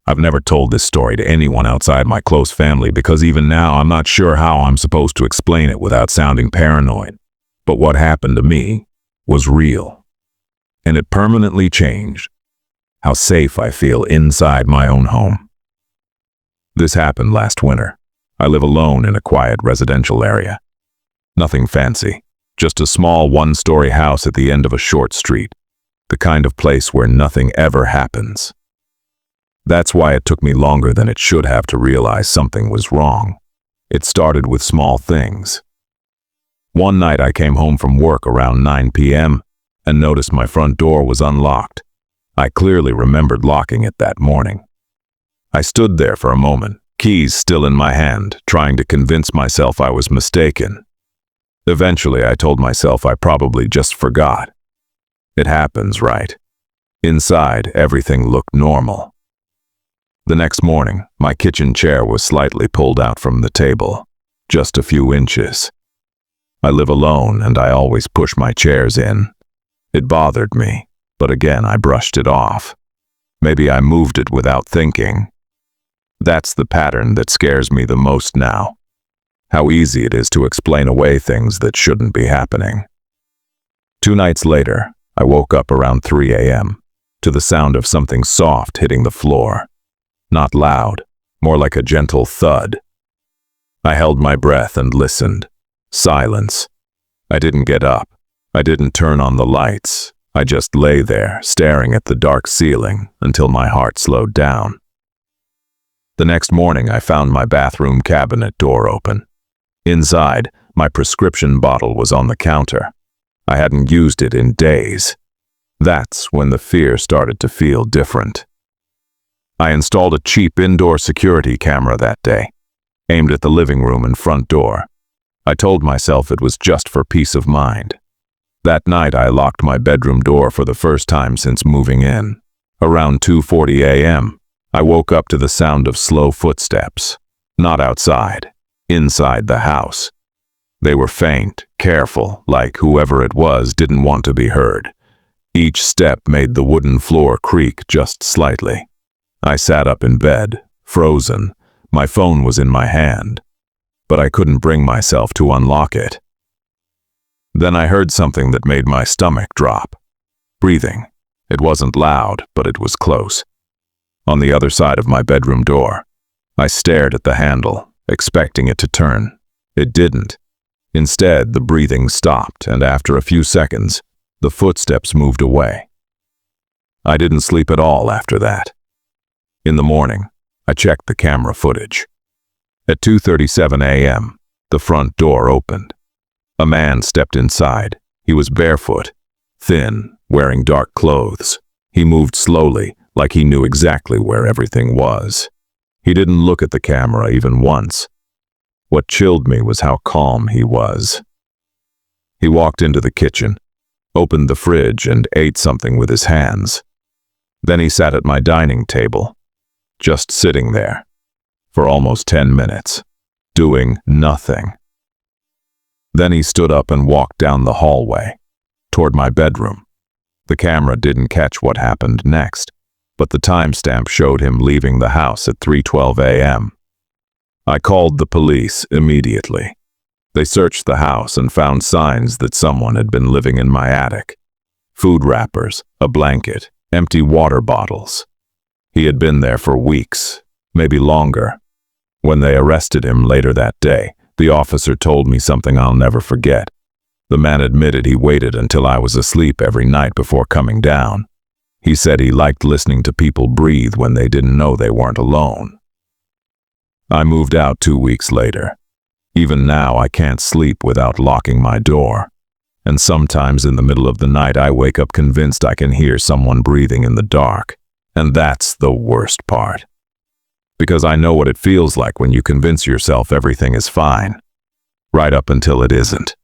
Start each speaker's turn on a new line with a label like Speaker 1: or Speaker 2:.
Speaker 1: I've never told this story to anyone outside my close family because even now I'm not sure how I'm supposed to explain it without sounding paranoid. But what happened to me was real. And it permanently changed how safe I feel inside my own home. This happened last winter. I live alone in a quiet residential area. Nothing fancy, just a small one-story house at the end of a short street, the kind of place where nothing ever happens. That's why it took me longer than it should have to realize something was wrong. It started with small things. One night I came home from work around 9 p.m. and noticed my front door was unlocked. I clearly remembered locking it that morning. I stood there for a moment, keys still in my hand, trying to convince myself I was mistaken. Eventually, I told myself I probably just forgot. It happens, right? Inside, everything looked normal. The next morning, my kitchen chair was slightly pulled out from the table, just a few inches. I live alone and I always push my chairs in. It bothered me, but again I brushed it off. Maybe I moved it without thinking. That's the pattern that scares me the most now. How easy it is to explain away things that shouldn't be happening. 2 nights later, I woke up around 3 a.m. to the sound of something soft hitting the floor. Not loud, more like a gentle thud. I held my breath and listened. Silence. I didn't get up. I didn't turn on the lights. I just lay there, staring at the dark ceiling until my heart slowed down. The next morning, I found my bathroom cabinet door open. Inside, my prescription bottle was on the counter. I hadn't used it in days. That's when the fear started to feel different. I installed a cheap indoor security camera that day, aimed at the living room and front door. I told myself it was just for peace of mind. That night, I locked my bedroom door for the first time since moving in. Around 2:40 a.m., I woke up to the sound of slow footsteps. Not outside, inside the house. They were faint, careful, like whoever it was didn't want to be heard. Each step made the wooden floor creak just slightly. I sat up in bed, frozen. My phone was in my hand, but I couldn't bring myself to unlock it. Then I heard something that made my stomach drop. Breathing. It wasn't loud, but it was close. On the other side of my bedroom door. I stared at the handle, expecting it to turn. It didn't. Instead, the breathing stopped, and after a few seconds, the footsteps moved away. I didn't sleep at all after that. In the morning, I checked the camera footage. At 2:37 a.m., the front door opened. A man stepped inside. He was barefoot, thin, wearing dark clothes. He moved slowly, like he knew exactly where everything was. He didn't look at the camera even once. What chilled me was how calm he was. He walked into the kitchen, opened the fridge, and ate something with his hands. Then he sat at my dining table, just sitting there, for almost 10 minutes, doing nothing. Then he stood up and walked down the hallway, toward my bedroom. The camera didn't catch what happened next, but the timestamp showed him leaving the house at 3:12 a.m. I called the police immediately. They searched the house and found signs that someone had been living in my attic. Food wrappers, a blanket, empty water bottles. He had been there for weeks, maybe longer. When they arrested him later that day, the officer told me something I'll never forget. The man admitted he waited until I was asleep every night before coming down. He said he liked listening to people breathe when they didn't know they weren't alone. I moved out 2 weeks later. Even now, I can't sleep without locking my door. And sometimes in the middle of the night, I wake up convinced I can hear someone breathing in the dark. And that's the worst part. Because I know what it feels like when you convince yourself everything is fine, right up until it isn't.